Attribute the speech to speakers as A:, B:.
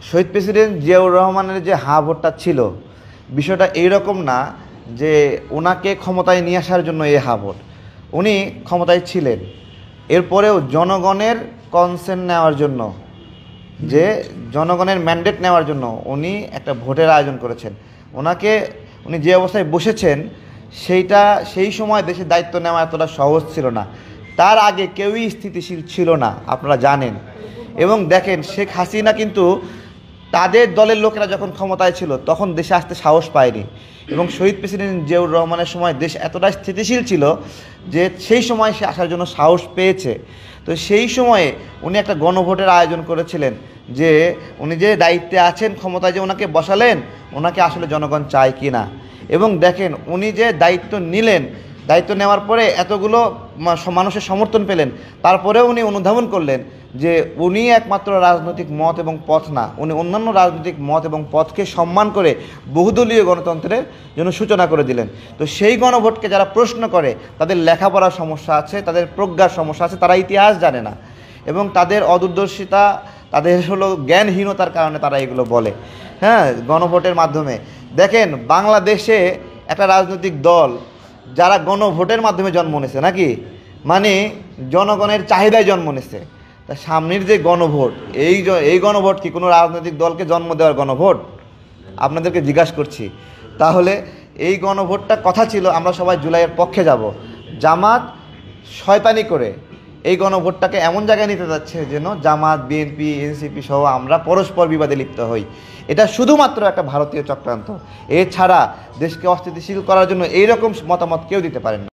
A: শহীদ president Ziaur রহমানের যে হা ভোটটা ছিল, বিষয়টা এইরকম না যে ওনাকে ক্ষমতায় নিয়ে আসার জন্য এই হা ভোট। উনি ক্ষমতায় ছিলেন, এরপরেও জনগণের কনসেন্ট নেওয়ার জন্য, যে জনগণের ম্যান্ডেট নেওয়ার জন্য উনি একটা ভোটের আয়োজন করেছেন। উনি যে অবস্থায় বসেছেন সেই সময় দেশের দায়িত্ব নেওয়া এতটা সহজ ছিল না। তার আগে কেউই স্থিতিশীল ছিল না, আপনারা জানেন। এবং দেখেন, শেখ হাসিনা কিন্তু তাদের দলের লোকেরা যখন ক্ষমতায় ছিল তখন দেশে আসতে সাহস পায়নি, এবং শহীদ প্রেসিডেন্ট জিয়াউর রহমানের সময় দেশ এতটা স্থিতিশীল ছিল যে সেই সময় সে আসার জন্য সাহস পেয়েছে। তো সেই সময়ে উনি একটা গণভোটের আয়োজন করেছিলেন, যে উনি যে দায়িত্বে আছেন, ক্ষমতায় যে ওনাকে বসালেন, ওনাকে আসলে জনগণ চায় কি না। এবং দেখেন, উনি যে দায়িত্ব নিলেন, দায়িত্ব নেওয়ার পরে এতগুলো মানুষের সমর্থন পেলেন, তারপরেও উনি অনুধাবন করলেন যে উনি একমাত্র রাজনৈতিক মত এবং পথ না, উনি অন্যান্য রাজনৈতিক মত এবং পথকে সম্মান করে বহুদলীয় গণতন্ত্রের জন্য সূচনা করে দিলেন। তো সেই গণভোটকে যারা প্রশ্ন করে, তাদের লেখাপড়ার সমস্যা আছে, তাদের প্রজ্ঞার সমস্যা আছে, তারা ইতিহাস জানে না, এবং তাদের অদূরদর্শিতা, তাদের জ্ঞানহীনতার কারণে তারা এগুলো বলে। হ্যাঁ, গণভোটের মাধ্যমে দেখেন, বাংলাদেশে একটা রাজনৈতিক দল যারা গণভোটের মাধ্যমে জন্ম নিয়েছে, নাকি মানে জনগণের চাহিদায় জন্ম নিয়েছে, তা সামনের যে গণভোট, এই গণভোট কি কোনো রাজনৈতিক দলকে জন্ম দেওয়ার গণভোট? আপনাদেরকে জিজ্ঞাসা করছি। তাহলে এই গণভোটটা কথা ছিল আমরা সবাই জুলাইয়ের পক্ষে যাব, জামাত শয়তানি করে এই গণভোটটাকে এমন জায়গায় নিতে যাচ্ছে যেন জামাত, বিএনপি, এনসিপি সহ আমরা পরস্পর বিবাদে লিপ্ত হই। এটা শুধুমাত্র একটা ভারতীয় চক্রান্ত, এছাড়া দেশকে অস্থিতিশীল করার জন্য এইরকম মতামত কেউ দিতে পারেন না।